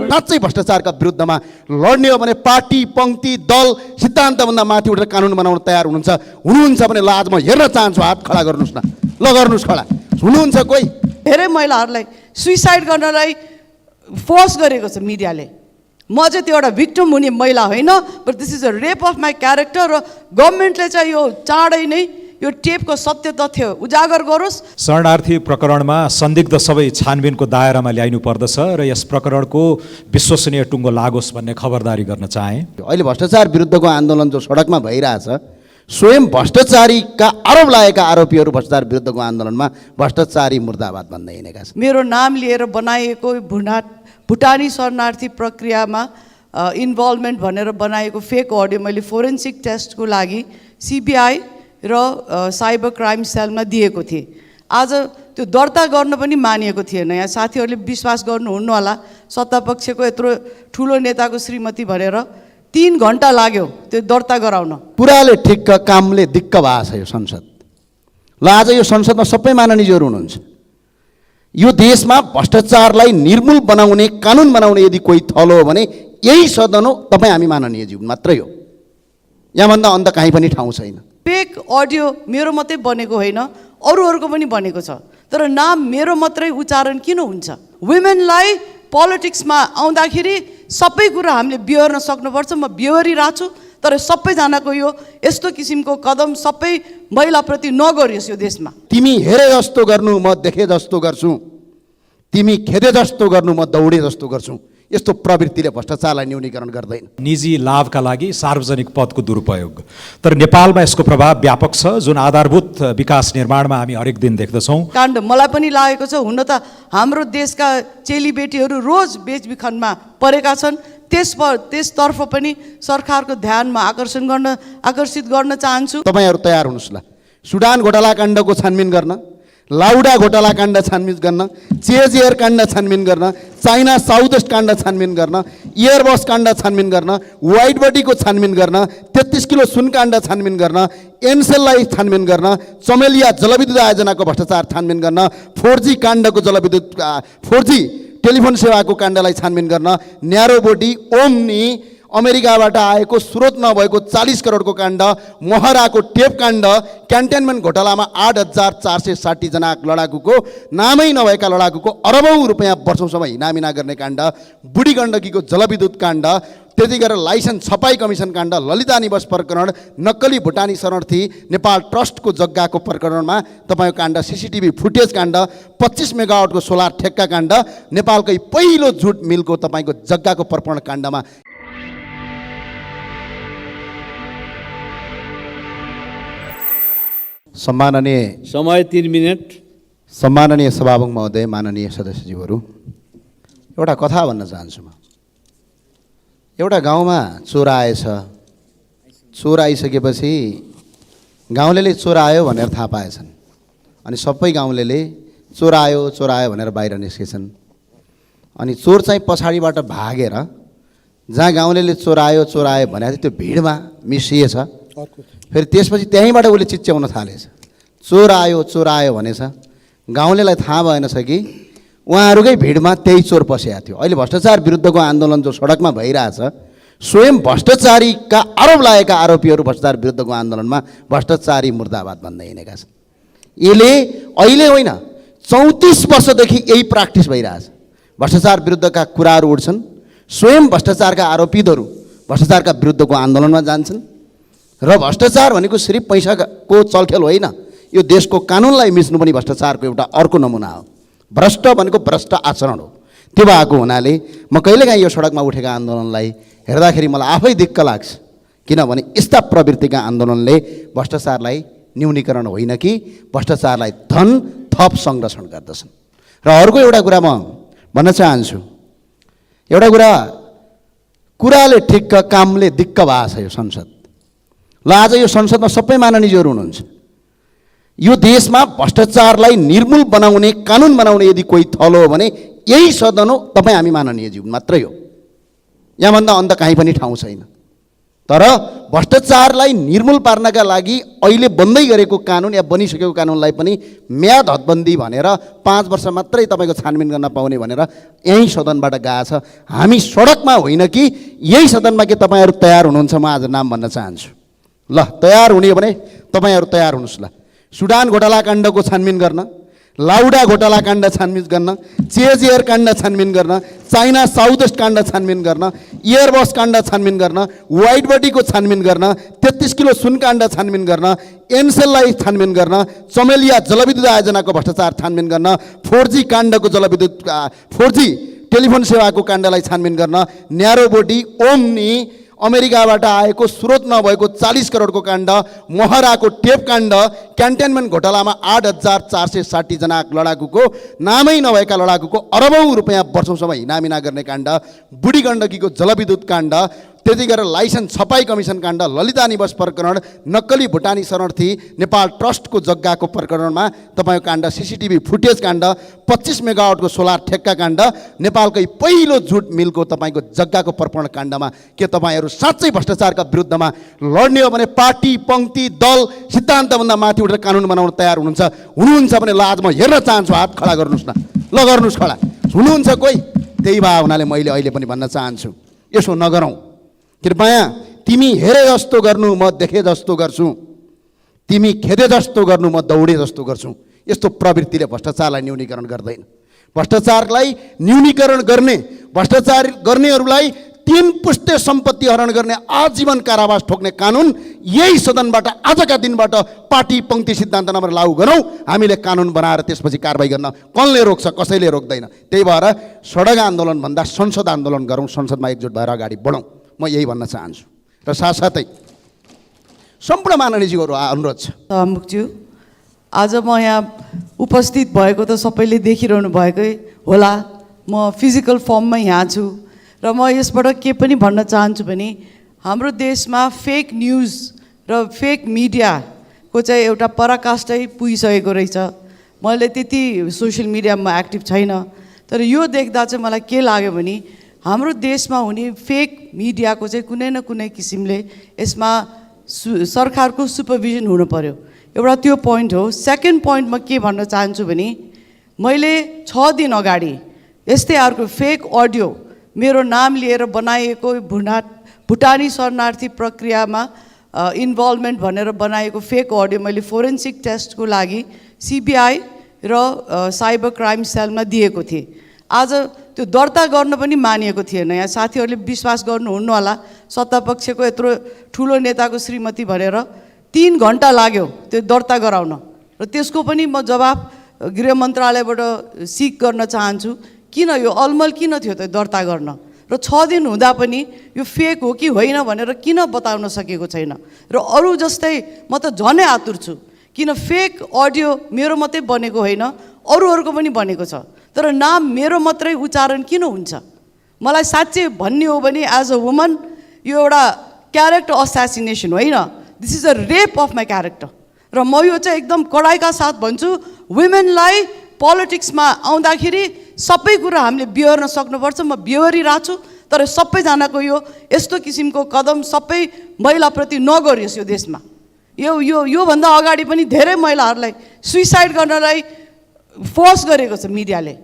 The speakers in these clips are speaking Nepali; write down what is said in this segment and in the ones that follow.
साँच्चै भ्रष्टाचारका विरुद्धमा लड्ने हो भने पार्टी पंक्ति दल सिद्धान्तभन्दा माथि उठेर कानुन बनाउन तयार हुनुहुन्छ भने ल आज म हेर्न चाहन्छु, हात खडा गर्नुहोस् न, ल गर्नुहोस् खडा। हुनुहुन्छ कोही? धेरै महिलाहरूलाई सुइसाइड गर्नलाई फोर्स गरेको छ मिडियाले। म चाहिँ त्यो एउटा भिक्टिम हुने महिला होइन, but this is a rape of my character. र गभर्मेन्टले चाहिँ यो चाँडै नै यो टेपको सत्य तथ्य उजागर गरोस्। शरणार्थी प्रकरणमा संदिग्ध सबै छानबिनको दायरामा ल्याइनु पर्दछ र यस प्रकरणको विश्वसनीय टुङ्गो लागोस् भन्ने खबरदारी गर्न चाहे। अहिले भ्रष्टाचार विरुद्धको आन्दोलन जो सडकमा भइरहेछ, स्वयं भ्रष्टाचारीका आरोप लागेका आरोपीहरू भ्रष्टाचार विरुद्धको आन्दोलनमा भ्रष्टाचारी मुर्दाबाद भन्दै हिँडेका छन्। मेरो नाम लिएर बनाइएको भुटानी शरणार्थी प्रक्रियामा इन्भल्भमेन्ट भनेर बनाएको फेक अडियो मैले फोरेन्सिक टेस्टको लागि सिबिआई र साइबर क्राइम सेलमा दिएको थिएँ। आज त्यो दर्ता गर्न पनि मानिएको थिएन। यहाँ साथीहरूले विश्वास गर्नुहुन्न होला, सत्तापक्षको यत्रो ठुलो नेताको श्रीमती भनेर 3 घण्टा लाग्यो त्यो दर्ता गराउन। पुराले ठिक्क कामले दिक्क भएको छ यो संसद। ल आज यो संसदमा सबै माननीयहरू हुनुहुन्छ। यो देशमा भ्रष्टाचारलाई निर्मूल बनाउने, कानुन बनाउने यदि कोही थलो हो भने यही सदन हो, तपाईँ हामी माननीयज्यू मात्रै हो। यहाँभन्दा अन्त कहीँ पनि ठाउँ छैन। फेक अडियो मेरो मात्रै बनेको होइन, अरूहरूको पनि बनेको छ, तर नाम मेरो मात्रै उच्चारण किन हुन्छ? वुमेनलाई पोलिटिक्समा आउँदाखेरि सबै कुरा हामीले बिहोर्न सक्नुपर्छ। म बिहोरिरहेको छु, तर सबैजनाको यो यस्तो किसिमको कदम सबै महिलाप्रति नगरियोस् यो देशमा। तिमी हेरे जस्तो गर्नु म देखे जस्तो गर्छु, तिमी खेदे जस्तो गर्नु म दौडे जस्तो गर्छु, यस्तो प्रवृत्तिले भ्रष्टाचारलाई न्यूनीकरण गर्दैन। निजी लाभका लागि सार्वजनिक पदको दुरुपयोग। तर नेपालमा यसको प्रभाव व्यापक छ, जुन आधारभूत विकास निर्माणमा हामी हरेक दिन देख्दछौँ। काण्ड मलाई पनि लागेको छ। हुन त हाम्रो देशका चेलीबेटीहरू रोज बेचबिखनमा परेका छन्। त्यसतर्फ पनि सरकारको ध्यानमा आकर्षित गर्न चाहन्छु। तपाईँहरू तयार हुनुहोस् ल। सुडान घोटाला काण्डको छानबिन गर्न, लाउडा घोटाला काण्ड छानबिन गर्न, चेज एयर काण्ड छानबिन गर्न, चाइना साउथ वेस्ट काण्ड छानबिन गर्न, एयरबस काण्ड छानबिन गर्न, वाइट बडीको छानबिन गर्न, 33 किलो सुन काण्ड छानबिन गर्न, एनसेललाई छानबिन गर्न, चमेलिया जलविद्युत आयोजनाको भ्रष्टाचार छानबिन गर्न, 4G काण्डको 4G टेलिफोन सेवाको काण्डलाई छानबिन गर्न, न्यारो बोडी ओम्नी अमेरिकाबाट आएको स्रोत नभएको 40 करोडको काण्ड, महराको टेप काण्ड, क्यान्टेनमेन्ट घोटालामा 8,460 जना लडाकुको, नामै नभएका लडाकुको अरबौं रुपियाँ वर्षौँसम्म हिनामिना गर्ने काण्ड, बुढी गण्डकीको जलविद्युत काण्ड, त्यति गरेर लाइसेन्स छपाई कमिसन काण्ड, ललिता निवास प्रकरण, नक्कली भुटानी शरणार्थी नेपाल ट्रस्टको जग्गाको प्रकरणमा तपाईँको काण्ड, सीसीटीभी फुटेज काण्ड, 25 मेगावाटको सोलर ठेक्का काण्ड, नेपालकै पहिलो जुट मिलको तपाईँको जग्गाको प्रकरण काण्डमा सम्माननीय समय 3 मिनट। सम्माननीय सभामुख महोदय, माननीय सदस्यज्यूहरू, एउटा कथा भन्न चाहन्छु म। एउटा गाउँमा चोर आएछ। चोर आइसकेपछि गाउँलेले चोर आयो भनेर थाहा पाएछन् अनि सबै गाउँलेले चोर आयो भनेर बाहिर निस्केछन्। अनि चोर चाहिँ पछाडिबाट भागेर जहाँ गाउँलेले चोर आयो भने त्यो भिडमा मिसिएछ। फेरि त्यसपछि त्यहीँबाट उसले चिच्याउन थालेछ, चोर आयो भनेछ। गाउँलेलाई थाहा भएन छ कि उहाँहरूकै भिडमा त्यही चोर पसेको थियो। अहिले भ्रष्टाचार विरुद्धको आन्दोलन जो सडकमा भइरहेछ, स्वयं भ्रष्टाचारीका आरोप लागेका आरोपीहरू भ्रष्टाचार विरुद्धको आन्दोलनमा भ्रष्टाचारी मुर्दाबाद भन्दै हिँडेका छन्। यसले अहिले होइन 34 वर्षदेखि यही प्र्याक्टिस भइरहेछ। भ्रष्टाचार विरुद्धका कुराहरू उठ्छन्, स्वयं भ्रष्टाचारका आरोपीहरू भ्रष्टाचारका विरुद्धको आन्दोलनमा जान्छन्। र भ्रष्टाचार भनेको सिर्फ पैसाको चलखेल होइन, यो देशको कानुनलाई मिच्नु पनि भ्रष्टाचारको एउटा अर्को नमुना हो। भ्रष्ट भनेको भ्रष्ट आचरण हो। त्यो भएको हुनाले म कहिलेकाहीँ यो सडकमा उठेका आन्दोलनलाई हेर्दाखेरि मलाई आफै दिक्क लाग्छ, किनभने यस्ता प्रवृत्तिका आन्दोलनले भ्रष्टाचारलाई न्यूनीकरण होइन कि भ्रष्टाचारलाई धन थप संरक्षण गर्दछन्। र अर्को एउटा कुरा म भन्न चाहन्छु। एउटा कुराले ठिक्क कामले दिक्क भएको छ यो संसद। ल आज यो संसदमा सबै माननीयहरू हुनुहुन्छ। यो देशमा भ्रष्टाचारलाई निर्मूल बनाउने, कानुन बनाउने यदि कोही थलो हो भने यही सदन हो, तपाईँ हामी माननीयज्यू मात्रै हो। यहाँभन्दा अन्त कहीँ पनि ठाउँ छैन। तर भ्रष्टाचारलाई निर्मूल पार्नका लागि अहिले बन्दै गरेको कानुन या बनिसकेको कानुनलाई पनि म्याद हदबन्दी भनेर 5 वर्ष मात्रै तपाईँको छानबिन गर्न पाउने भनेर यही सदनबाट गएछ। हामी सडकमा होइन कि यही सदनमा के तपाईँहरू तयार हुनुहुन्छ? म आज नाम भन्न चाहन्छु। ल, तयार हुने हो भने तपाईँहरू तयार हुनुहोस्। ल, सुडान घोटाला काण्डको छानबिन गर्न, लाउडा घोटाला काण्ड छानबिन गर्न, चेज एयर काण्ड छानबिन गर्न, चाइना साउथ वेस्ट काण्ड छानबिन गर्न, एयरबस काण्ड छानबिन गर्न, वाइट बडीको छानबिन गर्न, 33 किलो सुन काण्ड छानबिन गर्न, एनसेललाई छानबिन गर्न, चमेलिया जलविद्युत आयोजनाको भ्रष्टाचार छानबिन गर्न, 4G काण्डको 4G टेलिफोन सेवाको काण्डलाई छानबिन गर्न, न्यारो बोडी ओम्नी अमेरिकाबाट आएको स्रोत नभएको 40 करोडको काण्ड, महराको टेप काण्ड, क्यान्टेनमेन्ट घोटालामा 8,460 जना लडाकुको नामै नभएका लडाकुको अरबौँ रुपियाँ वर्षौँसम्म हिनामिना गर्ने काण्ड, बुढी गण्डकीको जलविद्युत काण्ड, त्यति गरेर लाइसेन्स छपाई कमिसन काण्ड, ललिता निवास प्रकरण, नक्कली भुटानी शरणार्थी नेपाल ट्रस्टको जग्गाको प्रकरणमा तपाईँको काण्ड, CCTV फुटेज काण्ड, 25 मेगावाटको सोलर ठेक्का काण्ड, नेपालकै पहिलो जुट मिलको तपाईँको जग्गाको प्रकरण काण्डमा के तपाईँहरू साँच्चै भ्रष्टाचारका विरुद्धमा लड्ने हो भने पार्टी पङ्क्ति दल सिद्धान्तभन्दा माथि उठेर कानुन बनाउन तयार हुनुहुन्छ भने ल आज म हेर्न चाहन्छु, हात खडा गर्नुहोस् न। ल, गर्नुहोस् खडा। हुनुहुन्छ कोही? त्यही भए हुनाले मैले अहिले पनि भन्न चाहन्छु, यसो नगरौँ। कृपया तिमी हेरे जस्तो गर्नु म देखे जस्तो गर्छु, तिमी खेदे जस्तो गर्नु म दौडे जस्तो गर्छु। यस्तो प्रवृत्तिले भ्रष्टाचारलाई न्यूनीकरण गर्दैन। भ्रष्टाचारलाई न्यूनीकरण गर्ने, भ्रष्टाचार गर्नेहरूलाई 3 पुस्ते सम्पत्ति हरण गर्ने आजीवन कारावास ठोक्ने कानुन यही सदनबाट आजका दिनबाट पार्टी पङ्क्ति सिद्धान्त नम्बर लागू गरौँ। हामीले कानुन बनाएर त्यसपछि कारबाही गर्न कसले रोक्छ? कसैले रोक्दैन। त्यही भएर सडक आन्दोलनभन्दा संसद आन्दोलन गरौँ, संसदमा एकजुट भएर अगाडि बढौँ। म यही भन्न चाहन्छु। र साथसाथै सम्पूर्ण माननीयज्यूहरू अनुरोध छ। मुक्ज्यू, आज म यहाँ उपस्थित भएको त सबैले देखिरहनु भएकै होला। म फिजिकल फर्ममै यहाँ छु र म यसबाट के पनि भन्न चाहन्छु भने हाम्रो देशमा फेक न्युज र फेक मिडियाको चाहिँ एउटा पराकाष्ठै पुगिसकेको रहेछ। मैले त्यति सोसियल मिडियामा एक्टिभ छैन, तर यो देख्दा चाहिँ मलाई के लाग्यो भने हाम्रो देशमा हुने फेक मिडियाको चाहिँ कुनै न कुनै किसिमले यसमा सरकारको सुपरभिजन हुनु पर्यो। एउटा त्यो पोइन्ट हो। सेकेन्ड पोइन्ट म के भन्न चाहन्छु भने मैले 6 दिन अगाडि यस्तै अर्को फेक अडियो मेरो नाम लिएर बनाइएको भुटानी शरणार्थी प्रक्रियामा इन्भल्भमेन्ट भनेर बनाएको फेक अडियो मैले फोरेन्सिक टेस्टको लागि CBI र साइबर क्राइम सेलमा दिएको थिएँ। आज त्यो दर्ता गर्न पनि मानिएको थिएन। यहाँ साथीहरूले विश्वास गर्नुहुन्न होला, सत्तापक्षको यत्रो ठुलो नेताको श्रीमती भनेर 3 घन्टा लाग्यो त्यो दर्ता गराउन र त्यसको पनि म जवाब गृह मन्त्रालयबाट सिक गर्न चाहन्छु। किन यो अलमल किन थियो त दर्ता गर्न? र 6 दिन हुँदा पनि यो फेक हो कि होइन भनेर किन बताउन सकेको छैन? र अरू जस्तै म त झनै आतुर छु, किन फेक अडियो मेरो मात्रै बनेको होइन, अरूहरूको पनि बनेको छ, तर नाम मेरो मात्रै उच्चारण किन हुन्छ? मलाई साँच्चै भन्ने हो भने एज अ वुमन यो एउटा क्यारेक्टर असासिनेसन होइन, this is a rape of my character. र म यो चाहिँ एकदम कडाइका साथ भन्छु, वुमेनलाई पोलिटिक्समा आउँदाखेरि सबै कुरा हामीले बिहोर्न सक्नुपर्छ। म बिहोरिरहेको छु, तर सबैजनाको यस्तो किसिमको कदम सबै महिलाप्रति नगरियोस् यो देशमा। योभन्दा अगाडि पनि धेरै महिलाहरूलाई सुइसाइड गर्नलाई फोर्स गरेको छ मिडियाले।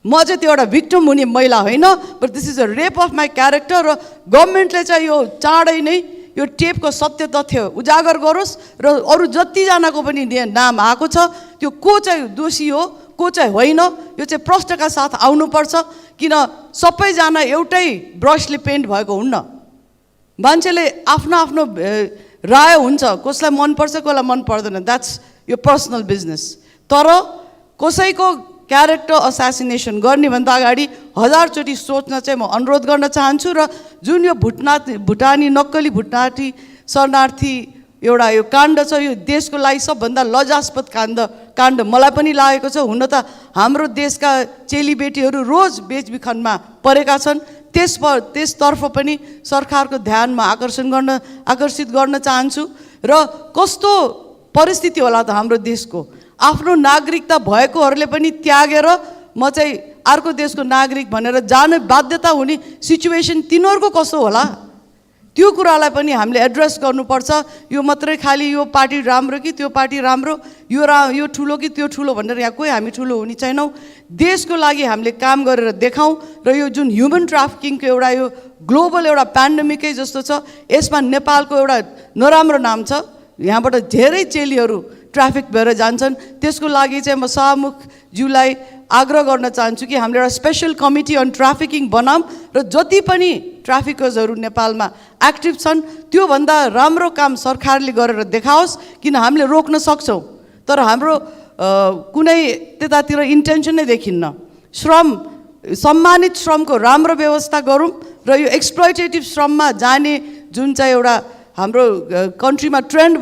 म चाहिँ त्यो एउटा भिक्टिम हुने महिला होइन, but this is a rape of my character. र गभर्मेन्टले चाहिँ यो चाँडै नै यो टेपको सत्य तथ्य उजागर गरोस् र अरू जतिजनाको पनि नाम आएको छ त्यो को चाहिँ दोषी हो को चाहिँ होइन यो चाहिँ प्रश्नका साथ आउनुपर्छ। किन सबैजना एउटै ब्रसले पेन्ट भएको हुन्न। मान्छेले आफ्नो आफ्नो राय हुन्छ, कसलाई मनपर्छ कसलाई मन पर्दैन, द्याट्स यो पर्सनल बिजनेस। तर कसैको क्यारेक्टर असासिनेसन गर्ने भन्दा अगाडि 1000 चोटि सोच्न चाहिँ म अनुरोध गर्न चाहन्छु। र जुन यो भुटानी नक्कली भुटानी शरणार्थी एउटा यो काण्ड छ, यो देशको लागि सबभन्दा लज्जास्पद काण्ड मलाई पनि लागेको छ। हुन त हाम्रो देशका चेलीबेटीहरू रोज बेचबिखनमा परेका छन्, त्यसतर्फ पनि सरकारको ध्यानमा आकर्षित गर्न चाहन्छु। र कस्तो परिस्थिति होला त हाम्रो देशको, आफ्नो नागरिकता भएकोहरूले पनि त्यागेर म चाहिँ अर्को देशको नागरिक भनेर जान बाध्यता हुने सिचुएसन तिनीहरूको कस्तो होला? त्यो कुरालाई पनि हामीले एड्रेस गर्नुपर्छ। यो मात्रै खालि यो पार्टी राम्रो कि त्यो पार्टी राम्रो, यो ठुलो कि त्यो ठुलो भनेर यहाँ कोही हामी ठुलो हुने छैनौँ। देशको लागि हामीले काम गरेर देखाउँ र यो जुन ह्युमन ट्राफिकिङको एउटा यो ग्लोबल एउटा पेन्डेमिकै जस्तो छ, यसमा नेपालको एउटा नराम्रो नाम छ। यहाँबाट धेरै चेलीहरू ट्राफिक भएर जान्छन्। त्यसको लागि चाहिँ म शाहमुखज्यूलाई आग्रह गर्न चाहन्छु कि हामीले एउटा स्पेसल कमिटी अन ट्राफिकिङ बनाऊँ र जति पनि ट्राफिकर्सहरू नेपालमा एक्टिभ छन् त्योभन्दा राम्रो काम सरकारले गरेर देखाओस्, किन हामीले रोक्न सक्छौँ। तर हाम्रो कुनै त्यतातिर इन्टेन्सन नै देखिन्न। सम्मानित श्रमको राम्रो व्यवस्था गरौँ र यो एक्सप्लोइटेटिभ श्रममा जाने जुन चाहिँ एउटा हाम्रो कन्ट्रीमा ट्रेन्ड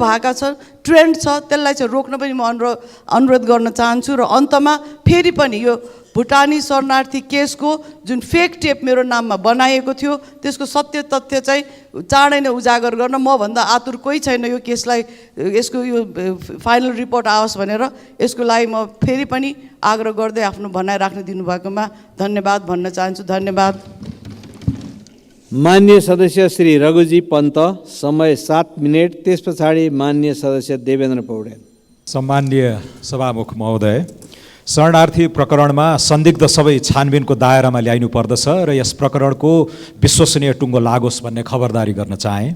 छ त्यसलाई चाहिँ रोक्न पनि म अनुरोध गर्न चाहन्छु। र अन्तमा फेरि पनि यो भुटानी शरणार्थी केसको जुन फेक टेप मेरो नाममा बनाइएको थियो त्यसको सत्य तथ्य चाहिँ चाँडै नै उजागर गर्न म भन्दा आतुर कोही छैन। यो केसलाई यसको यो फाइनल रिपोर्ट आओस् भनेर यसको लागि म फेरि पनि आग्रह गर्दै आफ्नो भनाइ राख्न दिनुभएकोमा धन्यवाद भन्न चाहन्छु। धन्यवाद। माननीय सदस्य श्री रघुजी पन्त, समय 7 मिनेट। त्यस पछाडि माननीय सदस्य देवेन्द्र पौडेल। सम्माननीय सभामुख महोदय, शरणार्थी प्रकरणमा संदिग्ध सबै छानबिनको दायरामा ल्याइनु पर्दछ र यस प्रकरणको विश्वसनीय टुङ्गो लागोस् भन्ने खबरदारी गर्न चाहे।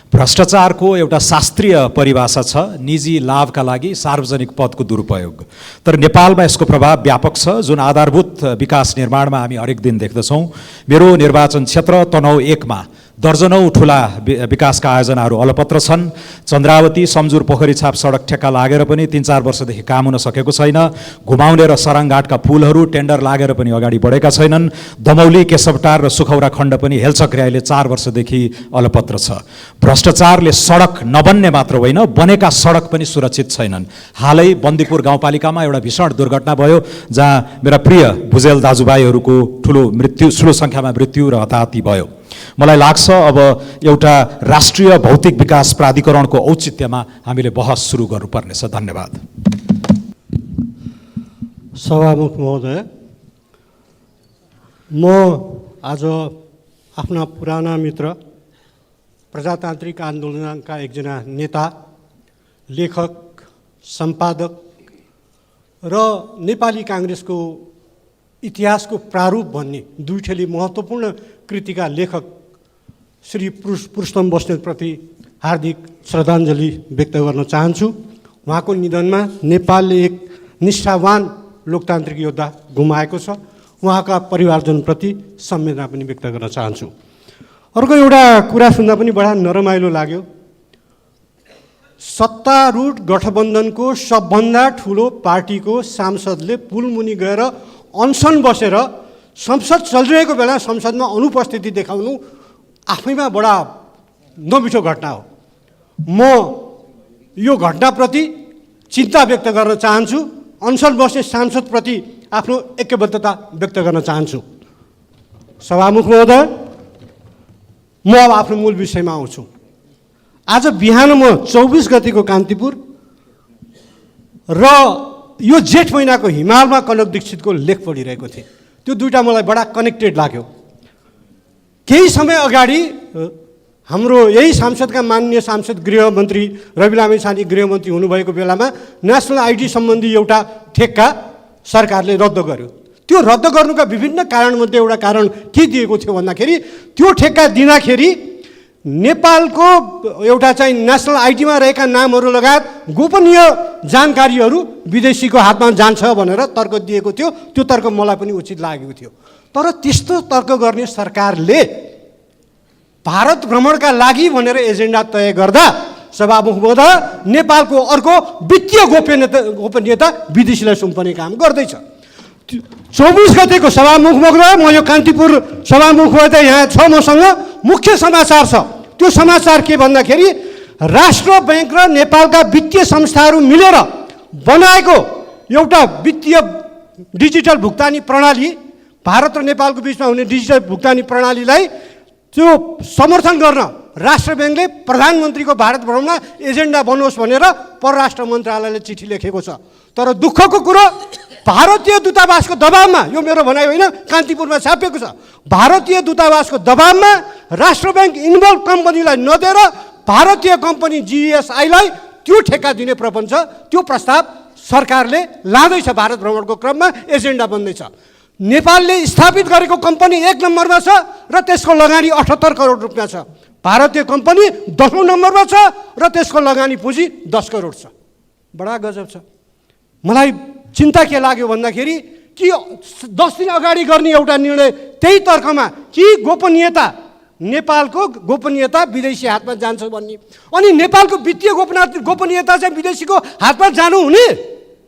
भ्रष्टाचारको एउटा शास्त्रीय परिभाषा छ निजी लाभका लागि सार्वजनिक पदको दुरुपयोग। तर नेपालमा यसको प्रभाव व्यापक छ, जुन आधारभूत विकास निर्माणमा हामी हरेक दिन देख्दछौँ। मेरो निर्वाचन क्षेत्र तनहुँ 1 मा दर्जनौँ ठुला विकासका आयोजनाहरू अलपत्र छन्। चन्द्रावती सम्जुर पोखरी छाप सडक ठेक्का लागेर पनि 3-4 वर्षदेखि काम हुन सकेको छैन। घुमाउने र सराङघाटका पुलहरू टेन्डर लागेर पनि अगाडि बढेका छैनन्। दमौली, केशवटार र सुखौरा खण्ड पनि हेलचक्र्याइले 4 वर्षदेखि अलपत्र छ। भ्रष्टाचारले सडक नबन्ने मात्र होइन, बनेका सडक पनि सुरक्षित छैनन्। हालै बन्दीपुर गाउँपालिकामा एउटा भीषण दुर्घटना भयो जहाँ मेरा प्रिय भुजेल दाजुभाइहरूको ठुलो सङ्ख्यामा मृत्यु र हताहती भयो। मलाई लाग्छ अब एउटा राष्ट्रिय भौतिक विकास प्राधिकरणको औचित्यमा हामीले बहस सुरु गर्नुपर्नेछ। धन्यवाद। सभामुख महोदय, म आज आफ्ना पुराना मित्र, प्रजातान्त्रिक आन्दोलनका एकजना नेता, लेखक, सम्पादक र नेपाली काङ्ग्रेसको इतिहासको प्रारूप भन्ने दुईठेली महत्त्वपूर्ण कृतिका लेखक श्री पुरुषोत्तम बस्नेतप्रति हार्दिक श्रद्धाञ्जली व्यक्त गर्न चाहन्छु। उहाँको निधनमा नेपालले एक निष्ठावान लोकतान्त्रिक योद्धा गुमाएको छ। उहाँका परिवारजनप्रति संवेदना पनि व्यक्त गर्न चाहन्छु। अर्को एउटा कुरा सुन्दा पनि बडा नरमाइलो लाग्यो। सत्तारूढ गठबन्धनको सबभन्दा ठुलो पार्टीको सांसदले पुलमुनि गएर अनसन बसेर संसद चलिरहेको बेला संसदमा अनुपस्थिति देखाउनु आफैमा बडा नमिठो घटना हो। म यो घटनाप्रति चिन्ता व्यक्त गर्न चाहन्छु। अनसन बस्ने सांसदप्रति आफ्नो ऐक्यबद्धता व्यक्त गर्न चाहन्छु। सभामुख महोदय, म अब आफ्नो मूल विषयमा आउँछु। आज बिहान म 24 गतिको कान्तिपुर र यो जेठ महिनाको हिमालमा कनक दीक्षितको लेख पढिरहेको थिएँ। त्यो दुईटा मलाई बडा कनेक्टेड लाग्यो। केही समय अगाडि हाम्रो यही सांसदका माननीय सांसद गृहमन्त्री रवि लामिछाने गृहमन्त्री हुनुभएको बेलामा नेसनल आइडी सम्बन्धी एउटा ठेक्का सरकारले रद्द गर्यो। त्यो रद्द गर्नुका विभिन्न कारणमध्ये एउटा कारण के दिएको थियो भन्दाखेरि त्यो ठेक्का दिँदाखेरि नेपालको एउटा चाहिँ नेसनल आइडीमा रहेका नामहरू लगायत गोपनीय जानकारीहरू विदेशीको हातमा जान्छ भनेर तर्क दिएको थियो। त्यो तर्क मलाई पनि उचित लागेको थियो। तर त्यस्तो तर्क गर्ने सरकारले भारत भ्रमणका लागि भनेर एजेन्डा तय गर्दा सभामुख महोदय नेपालको अर्को वित्तीय गोपनीयता विदेशीलाई सुम्पने काम गर्दैछ। 24 गतेको सभामुख महोदय, म यो कान्तिपुर सभामुख महोदय यहाँ छ, मसँग मुख्य समाचार छ। त्यो समाचार के भन्दाखेरि राष्ट्र बैंक र नेपालका वित्तीय संस्थाहरू मिलेर बनाएको एउटा वित्तीय डिजिटल भुक्तानी प्रणाली, भारत र नेपालको बिचमा हुने डिजिटल भुक्तानी प्रणालीलाई त्यो समर्थन गर्न राष्ट्र बैंकले प्रधानमन्त्रीको भारत भ्रमणमा एजेन्डा बनोस् भनेर परराष्ट्र मन्त्रालयले चिठी लेखेको छ। तर दुःखको कुरो भारतीय दूतावासको दबावमा, यो मेरो भनाइ होइन, कान्तिपुरमा छापिएको छ, भारतीय दूतावासको दबावमा राष्ट्र ब्याङ्क इन्भल्भ कम्पनीलाई नदिएर भारतीय कम्पनी जिएसआईलाई त्यो ठेक्का दिने प्रपञ्च, त्यो प्रस्ताव सरकारले लाँदैछ। भारत भ्रमणको क्रममा एजेन्डा बन्दैछ। नेपालले स्थापित गरेको कम्पनी 1 नम्बरमा छ र त्यसको लगानी 78 करोड रुपियाँ छ। भारतीय कम्पनी 10औं नम्बरमा छ र त्यसको लगानी पुँजी 10 करोड छ। बडा गजब छ। मलाई चिन्ता के लाग्यो भन्दाखेरि कि 10 दिन अगाडि गर्ने एउटा निर्णय त्यही तर्कमा कि गोपनीयता, नेपालको गोपनीयता विदेशी हातमा जान्छ भन्ने, अनि नेपालको वित्तीय गोपनीयता चाहिँ विदेशीको हातमा जानु हुने?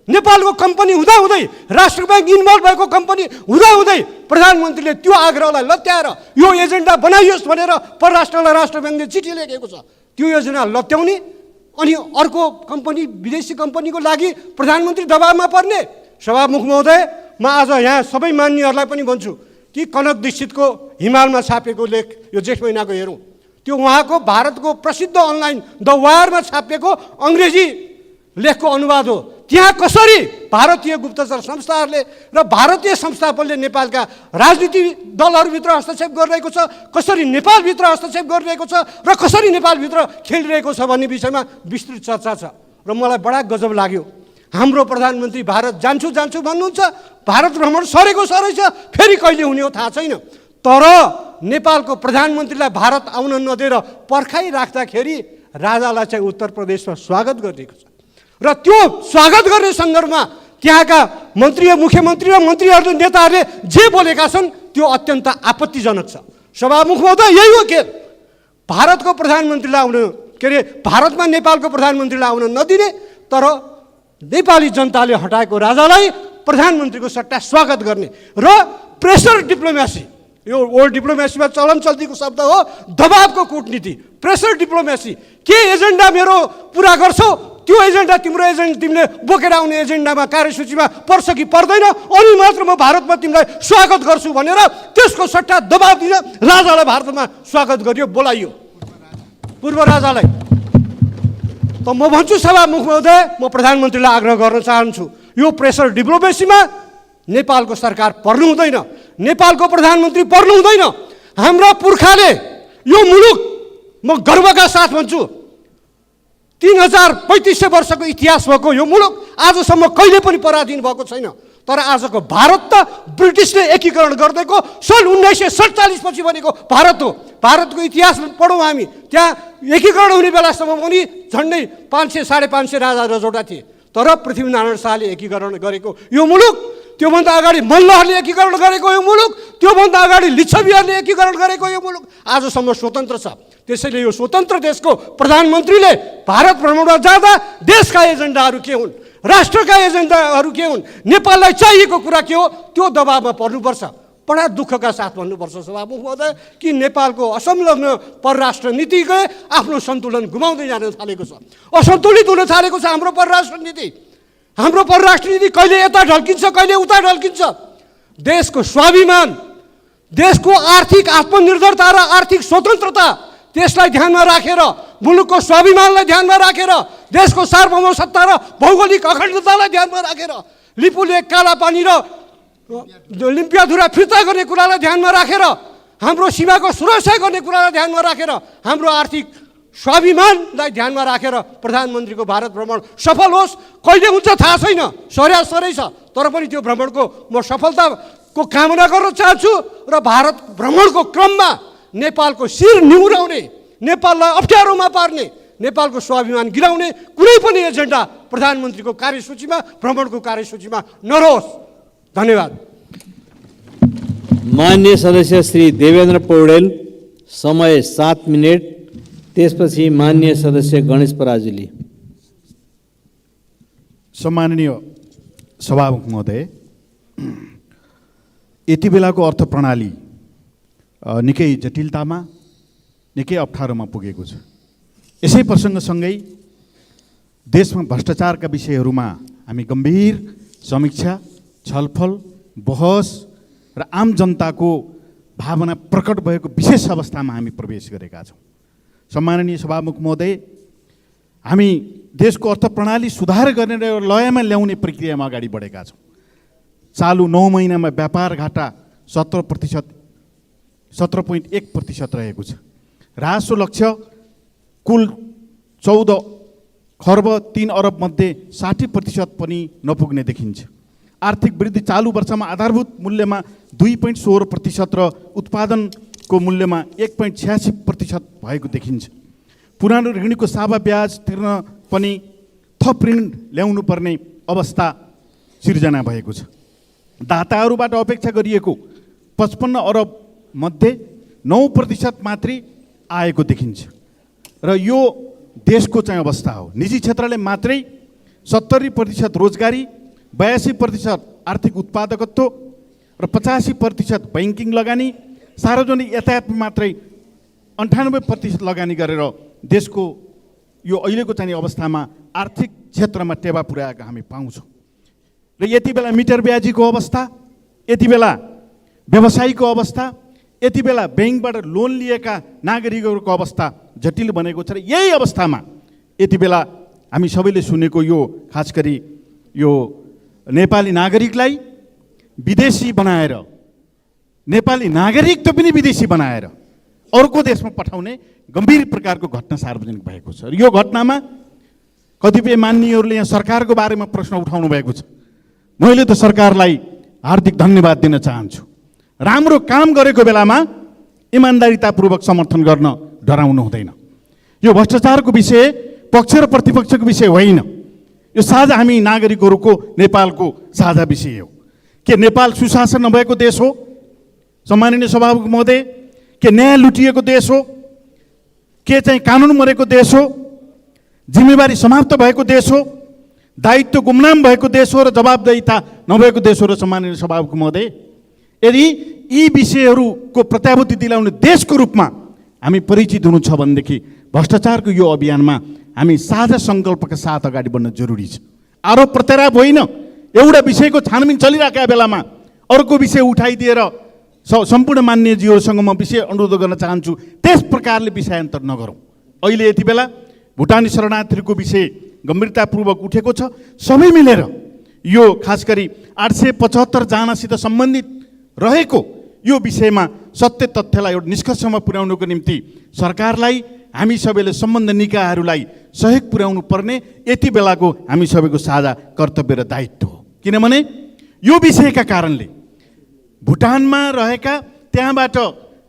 नेपालको कम्पनी हुँदाहुँदै, राष्ट्र ब्याङ्क इन्भल्भ भएको कम्पनी हुँदाहुँदै प्रधानमन्त्रीले त्यो आग्रहलाई लत्याएर यो एजेन्डा बनाइयोस् भनेर परराष्ट्रलाई राष्ट्र ब्याङ्कले चिठी लेखेको छ। त्यो योजना लत्याउने अनि अर्को कम्पनी, विदेशी कम्पनीको लागि प्रधानमन्त्री दबावमा पर्ने? सभामुख महोदय, म आज यहाँ सबै मान्यहरूलाई पनि भन्छु कि कनक दीक्षितको हिमालमा छापेको लेख यो जेठ महिनाको हेरौँ। त्यो उहाँको भारतको प्रसिद्ध अनलाइन द वायरमा छापिएको अङ्ग्रेजी लेखको अनुवाद हो। त्यहाँ कसरी भारतीय गुप्तचर संस्थाहरूले र भारतीय संस्थापनले नेपालका राजनीतिक दलहरूभित्र हस्तक्षेप गरिरहेको छ, कसरी नेपालभित्र हस्तक्षेप गरिरहेको छ र कसरी नेपालभित्र खेलिरहेको छ भन्ने विषयमा विस्तृत चर्चा छ। र मलाई बडा गजब लाग्यो, हाम्रो प्रधानमन्त्री भारत जान्छु जान्छु भन्नुहुन्छ, भारत भ्रमण सरेको सरै छ, फेरि कहिले हुने हो थाहा छैन। तर नेपालको प्रधानमन्त्रीलाई भारत आउन नदिएर पर्खाइराख्दाखेरि राजालाई चाहिँ उत्तर प्रदेशमा स्वागत गरिएको छ र त्यो स्वागत गर्ने सन्दर्भमा त्यहाँका मन्त्री, मुख्यमन्त्री र मन्त्रीहरूले, नेताहरूले जे बोलेका छन् त्यो अत्यन्त आपत्तिजनक छ। सभामुख महोदय, यही हो के भारतको प्रधानमन्त्रीलाई आउन, के अरे भारतमा नेपालको प्रधानमन्त्रीलाई आउन नदिने, तर नेपाली जनताले हटाएको राजालाई प्रधानमन्त्रीको सट्टा स्वागत गर्ने र प्रेसर डिप्लोमेसी, यो ओल्ड डिप्लोमेसीमा चलन चल्तीको शब्द हो, दबावको कूटनीति, प्रेसर डिप्लोमेसी। के एजेन्डा मेरो पुरा गर्छौ, त्यो एजेन्डा तिम्रो तिमीले बोकेर आउने एजेन्डामा कार्यसूचीमा पर्छ कि पर्दैन, अनि मात्र म भारतमा तिमीलाई स्वागत गर्छु भनेर त्यसको सट्टा दबाव दिन राजालाई भारतमा स्वागत गरियो, बोलाइयो पूर्व राजालाई। त म भन्छु सभामुख महोदय, म प्रधानमन्त्रीलाई आग्रह गर्न चाहन्छु, यो प्रेसर डिप्लोमेसीमा नेपालको सरकार पर्नु हुँदैन, नेपालको प्रधानमन्त्री पर्नु हुँदैन। हाम्रा पुर्खाले यो मुलुक, म गर्वका साथ भन्छु, 3500 वर्षको इतिहास भएको यो मुलुक आजसम्म कहिले पनि पराधीन भएको छैन। तर आजको भारत त ब्रिटिसले एकीकरण गरिदिएको सन् 1947 पछि बनेको भारत हो। भारतको इतिहास पढौँ हामी, त्यहाँ एकीकरण हुने बेलासम्म पनि झन्डै 500 साढे 500 राजा रजौटा थिए। तर पृथ्वीनारायण शाहले एकीकरण गरेको यो मुलुक, त्योभन्दा अगाडि मल्लहरूले एकीकरण गरेको यो मुलुक, त्योभन्दा अगाडि लिच्छवीहरूले एकीकरण गरेको यो मुलुक आजसम्म स्वतन्त्र छ। त्यसैले यो स्वतन्त्र देशको प्रधानमन्त्रीले भारत भ्रमणमा जाँदा देशका एजेन्डाहरू के हुन्, राष्ट्रका एजेन्डाहरू के हुन्, नेपाललाई चाहिएको कुरा के हो, त्यो दबावमा पर्नुपर्छ। बडा दुःखका साथ भन्नुपर्छ सभामुख महोदय कि नेपालको असंलग्न परराष्ट्र नीतिले आफ्नो सन्तुलन गुमाउँदै जान थालेको छ, असन्तुलित हुन थालेको छ हाम्रो परराष्ट्र नीति। हाम्रो परराष्ट्र नीति कहिले यता ढल्किन्छ, कहिले उता ढल्किन्छ। देशको स्वाभिमान, देशको आर्थिक आत्मनिर्भरता र आर्थिक स्वतन्त्रता, त्यसलाई ध्यानमा राखेर, मुलुकको स्वाभिमानलाई ध्यानमा राखेर, देशको सार्वभौमसत्ता र भौगोलिक अखण्डतालाई ध्यानमा राखेर, लिपुलेक, कालापानी र लिम्पियाधुरा फिर्ता गर्ने कुरालाई ध्यानमा राखेर, हाम्रो सीमाको सुरक्षा गर्ने कुरालाई ध्यानमा राखेर, हाम्रो आर्थिक स्वाभिमानलाई ध्यानमा राखेर प्रधानमन्त्रीको भारत भ्रमण सफल होस्। कहिले हुन्छ थाहा छैन, सरै छ, तर पनि त्यो भ्रमणको म सफलताको कामना गर्न चाहन्छु र भारत भ्रमणको क्रममा नेपालको शिर निहुराउने, नेपाललाई अप्ठ्यारोमा पार्ने, नेपालको स्वाभिमान गिराउने कुनै पनि एजेन्डा प्रधानमन्त्रीको कार्यसूचीमा, भ्रमणको कार्यसूचीमा नरहोस्। धन्यवाद। मान्य सदस्य श्री देवेन्द्र पौडेल, समय 7 मिनेट। त्यसपछि मान्य सदस्य गणेश पराजुली। सम्माननीय सभामुख महोदय, यति बेलाको अर्थ प्रणाली निकै जटिलतामा, निकै अप्ठ्यारोमा पुगेको छ। यसै प्रसङ्गसँगै देशमा भ्रष्टाचारका विषयहरूमा हामी गम्भीर समीक्षा, छलफल, बहस र आम जनताको भावना प्रकट भएको विशेष अवस्थामा हामी प्रवेश गरेका छौँ। सम्माननीय सभामुख महोदय, हामी देशको अर्थ प्रणाली सुधार गर्ने र लयमा ल्याउने प्रक्रियामा अगाडि बढेका छौँ। चालु 9 महिनामा व्यापार घाटा 17.1% रहेको छ। राजस्व लक्ष्य कुल 14 खर्ब 3 अरब मध्ये 60% पनि नपुग्ने देखिन्छ। आर्थिक वृद्धि चालु वर्षमा आधारभूत मूल्यमा 2.16% र उत्पादनको मूल्यमा 1.86% भएको देखिन्छ। पुरानो ऋणीको सावा ब्याज तिर्न पनि थप ऋण ल्याउनु पर्ने अवस्था सिर्जना भएको छ। दाताहरूबाट अपेक्षा गरिएको 55 अरब मध्ये 9% मात्रै आएको देखिन्छ र यो देशको चाहिँ अवस्था हो। निजी क्षेत्रले मात्रै 70% रोजगारी, 82% आर्थिक उत्पादकत्व र 85% बैंकिङ लगानी, सार्वजनिक यातायातमा मात्रै 98% लगानी गरेर देशको यो अहिलेको चाहिँ अवस्थामा आर्थिक क्षेत्रमा टेवा पुर्याएको हामी पाउँछौँ। र यति बेला मिटर ब्याजीको अवस्था, यति बेला व्यवसायीको अवस्था, यति बेला ब्याङ्कबाट लोन लिएका नागरिकहरूको अवस्था जटिल बनेको छ। र यही अवस्थामा यति बेला हामी सबैले सुनेको यो खास गरी यो नेपाली नागरिकलाई विदेशी बनाएर, नेपाली नागरिक त पनि विदेशी बनाएर अर्को देशमा पठाउने गम्भीर प्रकारको घटना सार्वजनिक भएको छ। र यो घटनामा कतिपय मान्यहरूले यहाँ सरकारको बारेमा प्रश्न उठाउनु भएको छ। मैले त सरकारलाई हार्दिक धन्यवाद दिन चाहन्छु। राम्रो काम गरेको बेलामा इमान्दारितापूर्वक समर्थन गर्न डराउनु हुँदैन। यो भ्रष्टाचारको विषय पक्ष र प्रतिपक्षको विषय होइन, यो साझा हामी नागरिकहरूको नेपालको साझा विषय हो। के नेपाल सुशासन नभएको देश हो? सम्माननीय सभामुख महोदय, के न्याय लुटिएको देश हो? के चाहिँ कानुन मरेको देश हो? जिम्मेवारी समाप्त भएको देश हो? दायित्व गुमनाम भएको देश हो र जवाबदेहिता नभएको देश हो र सम्माननीय सभामुख महोदय, यदि यी विषयहरूको प्रत्याभूति दिलाउने देशको रूपमा हामी परिचित हुनु छ भनेदेखि भ्रष्टाचारको यो अभियानमा हामी साझा सङ्कल्पका साथ अगाडि बढ्न जरुरी छ। आरोप प्रत्यारोप होइन, एउटा विषयको छानबिन चलिरहेका बेलामा अर्को विषय उठाइदिएर सम्पूर्ण मान्यजीहरूसँग म विषय अनुरोध गर्न चाहन्छु, त्यस प्रकारले विषयान्तर नगरौँ। अहिले यति बेला भुटानी शरणार्थीहरूको विषय गम्भीरतापूर्वक उठेको छ। सबै मिलेर यो खास गरी 875 जनासित सम्बन्धित रहेको यो विषयमा सत्य तथ्यलाई एउटा निष्कर्षमा पुर्याउनुको निम्ति सरकारलाई, हामी सबैले सम्बन्ध निकायहरूलाई सहयोग पुर्याउनु पर्ने यति बेलाको हामी सबैको साझा कर्तव्य र दायित्व हो। किनभने यो विषयका कारणले भुटानमा रहेका, त्यहाँबाट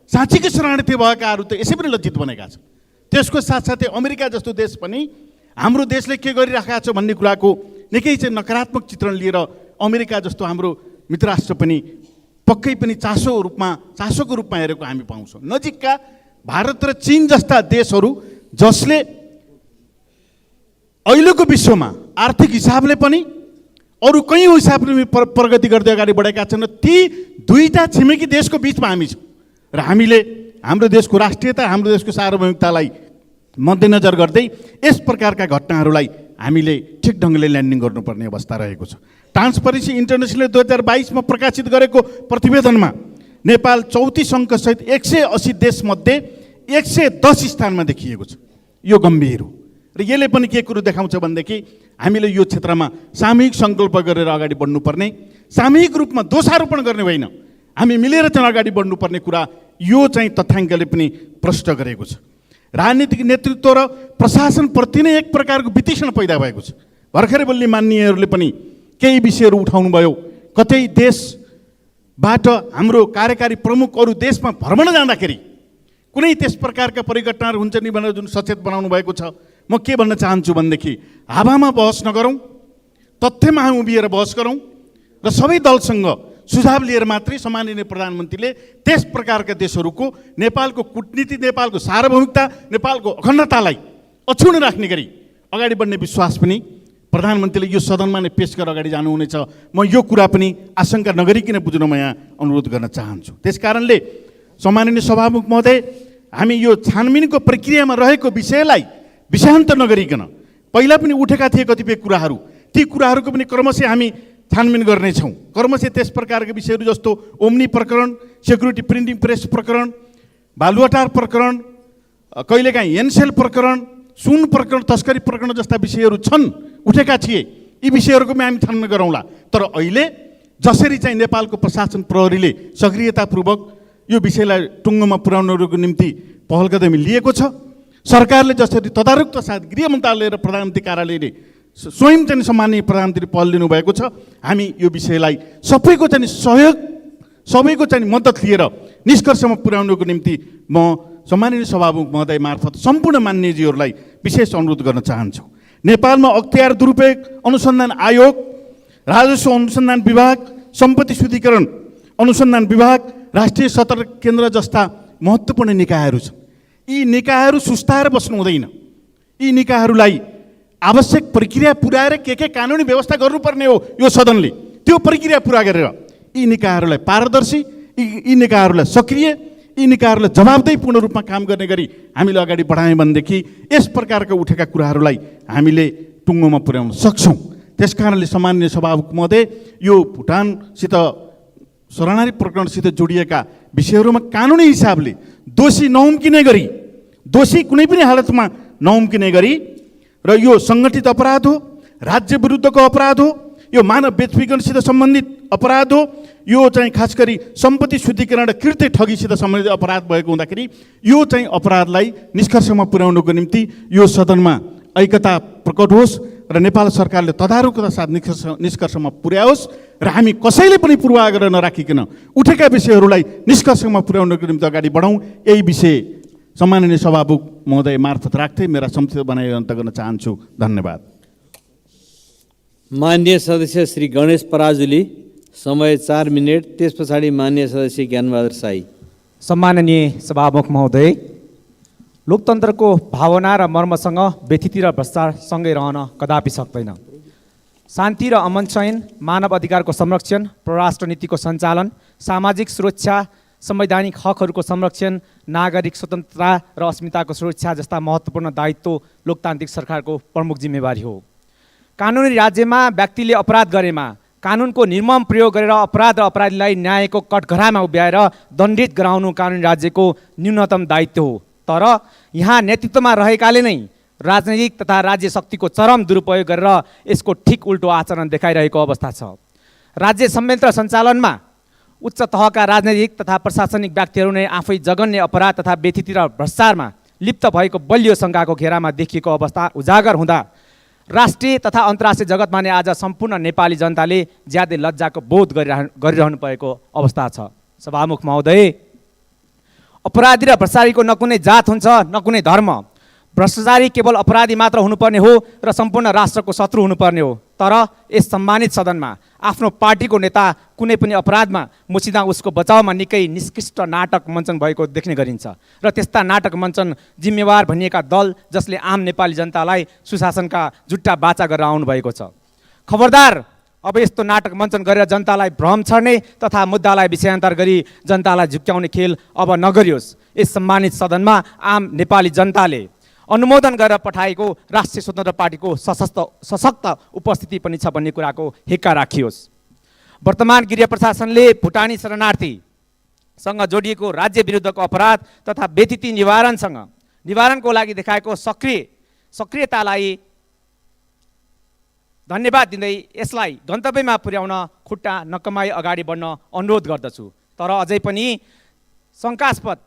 साँच्चीकै शरणार्थी भएकाहरू त यसै पनि लज्जित बनेका छन्। त्यसको साथसाथै अमेरिका जस्तो देश पनि हाम्रो देशले के गरिरहेका छ भन्ने कुराको निकै चाहिँ नकारात्मक चित्रण लिएर अमेरिका जस्तो हाम्रो मित्रराष्ट्र पनि पक्कै पनि चासोको रूपमा हेरेको हामी पाउँछौँ। नजिकका भारत र चीन जस्ता देशहरू जसले अहिलेको विश्वमा आर्थिक हिसाबले पनि अरू कयौँ हिसाबले प्रगति गर्दै अगाडि बढेका छन्। ती दुईटा छिमेकी देशको बिचमा हामी छौँ र हामीले हाम्रो देशको राष्ट्रियता, हाम्रो देशको सार्वभौमिकतालाई मध्यनजर गर्दै यस प्रकारका घटनाहरूलाई हामीले ठिक ढङ्गले ल्यान्डिङ गर्नुपर्ने अवस्था रहेको छ। ट्रान्सपरेन्सी इन्टरनेसनलले 2022 मा प्रकाशित गरेको प्रतिवेदनमा नेपाल 34 अङ्कसहित 180 देशमध्ये 110 स्थानमा देखिएको छ। यो गम्भीर हो र यसले पनि के कुरो देखाउँछ भनेदेखि हामीले यो क्षेत्रमा सामूहिक सङ्कल्प गरेर अगाडि बढ्नुपर्ने, सामूहिक रूपमा दोषारोपण गर्ने होइन, हामी मिलेर चाहिँ अगाडि बढ्नुपर्ने कुरा यो चाहिँ तथ्याङ्कले पनि प्रष्ट गरेको छ। राजनीतिक नेतृत्व र प्रशासनप्रति नै एक प्रकारको वितृष्णा पैदा भएको छ। भर्खरै बोल्ने मान्यहरूले पनि केही विषयहरू उठाउनु भयो। कतै देशबाट हाम्रो कार्यकारी प्रमुख अरू देशमा भ्रमण जाँदाखेरि कुनै त्यस प्रकारका परिघटनाहरू हुन्छ नि भनेर जुन सचेत बनाउनु भएको छ, म के भन्न चाहन्छु भनेदेखि हावामा बहस नगरौँ, तथ्यमा हामी उभिएर बहस गरौँ र सबै दलसँग सुझाव लिएर मात्रै सम्माननीय प्रधानमन्त्रीले त्यस प्रकारका देशहरूको नेपालको कूटनीति, नेपालको सार्वभौमिकता, नेपालको अखण्डतालाई अछुन राख्ने गरी अगाडि बढ्ने विश्वास पनि प्रधानमन्त्रीले यो सदनमा नै पेश गरेर अगाडि जानुहुनेछ। म यो कुरा पनि आशंका नगरिकन बुझ्न म यहाँ अनुरोध गर्न चाहन्छु। त्यसकारणले सम्माननीय सभामुख महोदय, हामी यो छानबिनको प्रक्रियामा रहेको विषयलाई विषयान्तर नगरिकन, पहिला पनि उठेका थिए कतिपय कुराहरू, ती कुराहरूको पनि क्रमशः हामी छानबिन गर्नेछौँ। क्रमशः त्यस प्रकारका विषयहरू जस्तो ओम्नी प्रकरण, सेक्युरिटी प्रिन्टिङ प्रेस प्रकरण, बालुवाटार प्रकरण, कहिलेकाहीँ एनसेल प्रकरण, सुन प्रकरण, तस्करी प्रकरण जस्ता विषयहरू छन्, उठेका थिए। यी विषयहरूको पनि हामी छानबिन गरौँला। तर अहिले जसरी चाहिँ नेपालको प्रशासन प्रहरीले सक्रियतापूर्वक यो विषयलाई टुङ्गोमा पुर्याउनको निम्ति पहल कदमी लिएको छ, सरकारले जसरी तदारुकका साथ गृह मन्त्रालय र प्रधानमन्त्री कार्यालयले स्वयं चाहिँ सम्माननीय प्रधानमन्त्री पहल लिनुभएको छ, हामी यो विषयलाई सबैको चाहिँ सहयोग, सबैको चाहिँ मद्दत लिएर निष्कर्षमा पुर्याउनको निम्ति म सम्माननीय सभामुख महोदय मार्फत सम्पूर्ण मान्यजीहरूलाई विशेष अनुरोध गर्न चाहन्छु। नेपालमा अख्तियार दुरुपयोग अनुसन्धान आयोग, राजस्व अनुसन्धान विभाग, सम्पत्ति शुद्धिकरण अनुसन्धान विभाग, राष्ट्रिय सतर्क केन्द्र जस्ता महत्त्वपूर्ण निकायहरू छन्। यी निकायहरू सुस्ताएर बस्नु हुँदैन। यी निकायहरूलाई आवश्यक प्रक्रिया पुर्याएर के कानुनी व्यवस्था गर्नुपर्ने हो यो सदनले, त्यो प्रक्रिया पुरा गरेर यी निकायहरूलाई पारदर्शी, यी निकायहरूलाई सक्रिय, यी निकायहरूलाई जवाबदेहीपूर्ण रूपमा काम गर्ने गरी हामीले अगाडि बढायौँ भनेदेखि यस प्रकारका उठेका कुराहरूलाई हामीले टुङ्गोमा पुर्याउन सक्छौँ। त्यस कारणले सम्माननीय सभामुख महोदय, यो भुटानसित शरणार्थी प्रकरणसित जोडिएका विषयहरूमा कानुनी हिसाबले दोषी नउम्किने गरी, दोषी कुनै पनि हालतमा नउम्किने गरी र यो सङ्गठित अपराध हो, राज्य विरुद्धको अपराध हो, यो मानव बेचबिखनसित सम्बन्धित अपराध हो, यो चाहिँ खास गरी सम्पत्ति शुद्धिकरण र कृत्य ठगीसित सम्बन्धित अपराध भएको हुँदाखेरि यो चाहिँ अपराधलाई निष्कर्षमा पुर्याउनको निम्ति यो सदनमा ऐक्यता प्रकट होस् र नेपाल सरकारले तदारुकका साथ निष्कर्षमा पुर्याओस् र हामी कसैले पनि पूर्वाग्रह नराखिकन उठेका विषयहरूलाई निष्कर्षमा पुर्याउनको निम्ति अगाडि बढौँ। यही विषय सम्माननीय सभामुख महोदय मार्फत राख्दै मेरा संक्षिप्त बनाइ अन्त गर्न चाहन्छु। धन्यवाद। माननीय सदस्य श्री गणेश पराजुली, समय 4 मिनेट। त्यस पछाडि माननीय सदस्य ज्ञानबहादुर साई। सम्माननीय सभामुख महोदय, लोकतन्त्रको भावना र मर्मसँग व्यथिति र भ्रष्टाचारसँगै रहन कदापि सक्दैन। शान्ति र अमन चयन, मानव अधिकारको संरक्षण, परराष्ट्र नीतिको सञ्चालन, सामाजिक सुरक्षा, संवैधानिक हकहरूको संरक्षण, नागरिक स्वतन्त्रता र अस्मिताको सुरक्षा जस्ता महत्त्वपूर्ण दायित्व लोकतान्त्रिक सरकारको प्रमुख जिम्मेवारी हो। कानुनी राज्यमा व्यक्तिले अपराध गरेमा कानुनको निर्मम प्रयोग गरेर अपराध र अपराधीलाई न्यायको कठघरामा उभ्याएर दण्डित गराउनु कानुनी राज्यको न्यूनतम दायित्व हो। तर यहाँ नेतृत्वमा रहेकाले नै राजनैतिक तथा राज्य शक्तिको चरम दुरुपयोग गरेर यसको ठिक उल्टो आचरण देखाइरहेको अवस्था छ। राज्य संयन्त्र सञ्चालनमा उच्च तहका राजनैतिक तथा प्रशासनिक व्यक्तिहरू नै आफै जघन्य अपराध तथा व्यथिति र भ्रष्टाचारमा लिप्त भएको बलियो शङ्काको घेरामा देखिएको अवस्था उजागर हुँदा राष्ट्रिय तथा अन्तर्राष्ट्रिय जगतमा नै आज सम्पूर्ण नेपाली जनताले ज्यादै लज्जाको बोध गरिरहनु परेको अवस्था छ। सभामुख महोदय, अपराधी र भ्रष्टाचारीको न कुनै जात हुन्छ न कुनै धर्म। भ्रष्टाचारी केवल अपराधी मात्र हुनुपर्ने हो र सम्पूर्ण राष्ट्रको शत्रु हुनुपर्ने हो। तर यस सम्मानित सदनमा आफ्नो पार्टीको नेता कुनै पनि अपराधमा मुछिँदा उसको बचाउमा निकै निष्कृष्ट नाटक मञ्चन भएको देख्ने गरिन्छ र त्यस्ता नाटक मञ्चन जिम्मेवार भनिएका दल जसले आम नेपाली जनतालाई सुशासनका जुट्टा बाचा गरेर आउनुभएको छ। खबरदार, अब यस्तो नाटक मञ्चन गरेर जनतालाई भ्रम छर्ने तथा मुद्दालाई विषयान्तर गरी जनतालाई झुक्क्याउने खेल अब नगरियोस्। यस सम्मानित सदनमा आम नेपाली जनताले अनुमोदन गरेर पठाएको राष्ट्रिय स्वतन्त्र पार्टीको सशक्त उपस्थिति पनि छ भन्ने कुराको हेक्का राखियोस्। वर्तमान गृह प्रशासनले भुटानी शरणार्थीसँग जोडिएको राज्य विरुद्धको अपराध तथा व्यथिति निवारणको लागि देखाएको सक्रियतालाई धन्यवाद दिँदै यसलाई गन्तव्यमा पुर्याउन खुट्टा नकमाई अगाडि बढ्न अनुरोध गर्दछु। तर अझै पनि शङ्कास्पद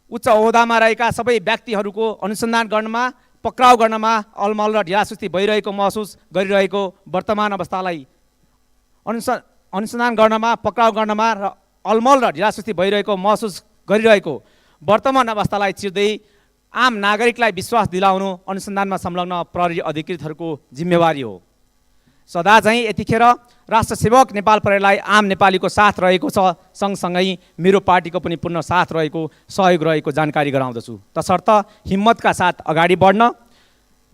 उच्च ओहदामा रहेका सबै व्यक्तिहरूको अनुसन्धान गर्नमा, पक्राउ गर्नमा अलमल र ढिलासुस्ती भइरहेको महसुस गरिरहेको वर्तमान अवस्थालाई अनुसन्धान गर्नमा, पक्राउ गर्नमा र अलमल र ढिलासुस्ती भइरहेको महसुस गरिरहेको वर्तमान अवस्थालाई चिर्दै आम नागरिकलाई विश्वास दिलाउनु अनुसन्धानमा संलग्न प्रहरी अधिकृतहरूको जिम्मेवारी हो। सदा चाहिँ यतिखेर राष्ट्र सेवक नेपाल प्रहरीलाई आम नेपालीको साथ रहेको छ, सँगसँगै मेरो पार्टीको पनि पूर्ण साथ रहेको, सहयोग रहेको जानकारी गराउँदछु। तसर्थ हिम्मतका साथ अगाडि बढ्न,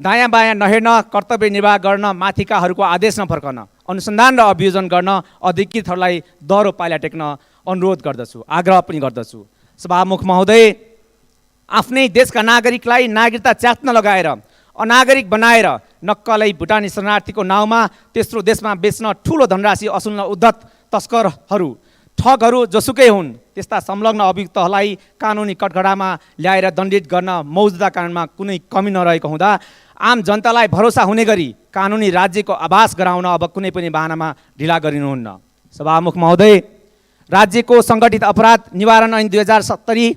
दायाँ बायाँ नहेर्न, कर्तव्य निर्वाह गर्न, माथिकाहरूको आदेश नफर्कन, अनुसन्धान र अभियोजन गर्न अधिकृतहरूलाई दह्रो पाइला टेक्न अनुरोध गर्दछु, आग्रह पनि गर्दछु। सभामुख महोदय, आफ्नै देशका नागरिकलाई नागरिकता च्यात्न लगाएर अनागरिक बनाएर नक्कलै भुटानी शरणार्थीको नाउँमा तेस्रो देशमा बेच्न ठुलो धनराशि असुल्न उद्धत तस्करहरू, ठगहरू जोसुकै हुन् त्यस्ता संलग्न अभियुक्तहरूलाई कानुनी कठघरामा ल्याएर दण्डित गर्न मौजुदा कानुनमा कुनै कमी नरहेको हुँदा आम जनतालाई भरोसा हुने गरी कानुनी राज्यको आभास गराउन अब कुनै पनि बहानामा ढिला गरिनुहुन्न। सभामुख महोदय, राज्यको सङ्गठित अपराध निवारण ऐन 2070,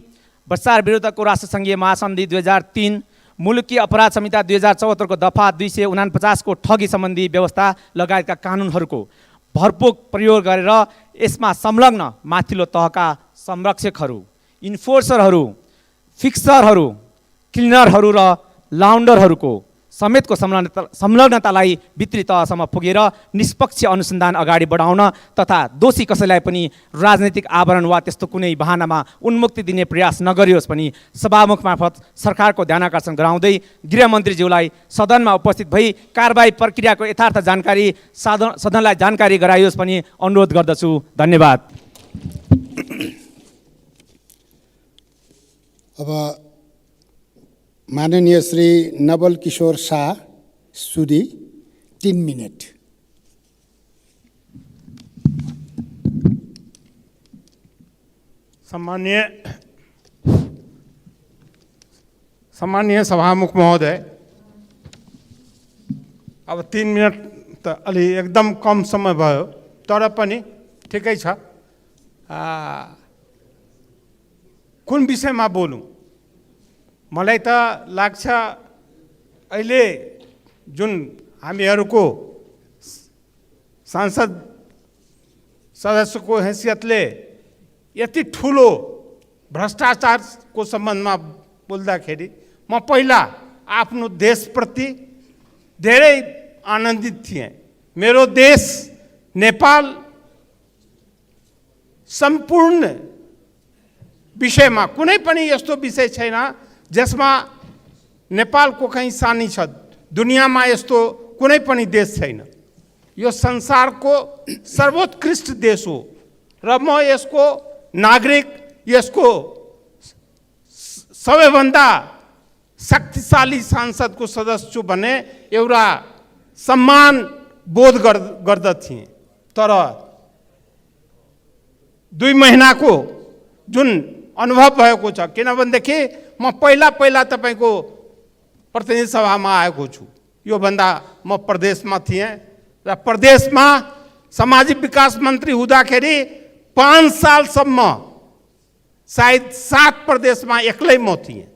भ्रष्टाचार विरुद्धको राष्ट्रसङ्घीय महासन्धि 2003, मुलुकी अपराध संहिता 2074 को दफा 249 को ठगी सम्बन्धी व्यवस्था लगायतका कानुनहरूको भरपूर प्रयोग गरेर यसमा संलग्न माथिल्लो तहका संरक्षकहरू, इन्फोर्सरहरू, फिक्सरहरू, क्लिनरहरू र लाउन्डरहरूको समेतको संलग्नतालाई भित्री तहसम्म पुगेर निष्पक्ष अनुसन्धान अगाडि बढाउन तथा दोषी कसैलाई पनि राजनैतिक आवरण वा त्यस्तो कुनै बहानामा उन्मुक्ति दिने प्रयास नगरियोस् पनि सभामुख मार्फत सरकारको ध्यानाकर्षण गराउँदै गृहमन्त्रीज्यूलाई सदनमा उपस्थित भई कारबाही प्रक्रियाको यथार्थ जानकारी सदनलाई जानकारी गराइयोस् पनि अनुरोध गर्दछु। धन्यवाद। अब माननीय श्री नवल किशोर शाह सुदी 3 मिनट। सम्माननीय सभामुख महोदय, अब 3 मिनट त अलि एकदम कम समय भयो, तर पनि ठिकै छ। कुन विषयमा बोलौँ? मलाई त लाग्छ अहिले जुन हामीहरूको सांसद सदस्यको हैसियतले यति ठुलो भ्रष्टाचारको सम्बन्धमा बोल्दाखेरि म पहिला आफ्नो देशप्रति धेरै आनन्दित थिएँ। मेरो देश नेपाल सम्पूर्ण विषयमा कुनै पनि यस्तो विषय छैन जसमा नेपालको कहीँ सानी छ। दुनियाँमा यस्तो कुनै पनि देश छैन। यो संसारको सर्वोत्कृष्ट देश हो र म यसको नागरिक, यसको सबैभन्दा शक्तिशाली सांसदको सदस्य छु भन्ने एउटा सम्मान बोध गर्दथे। तर 2 महिनाको जुन अनुभव भएको छ, किनभनेदेखि म पहिला तपाईको प्रतिनिधि सभामा आएको छु। यो भन्दा म प्रदेशमा थिएँ र प्रदेशमा सामाजिक विकास मन्त्री हुँदाखेरि 5 सालसम्म सायद 7 प्रदेशमा एक्लै म थिएँ।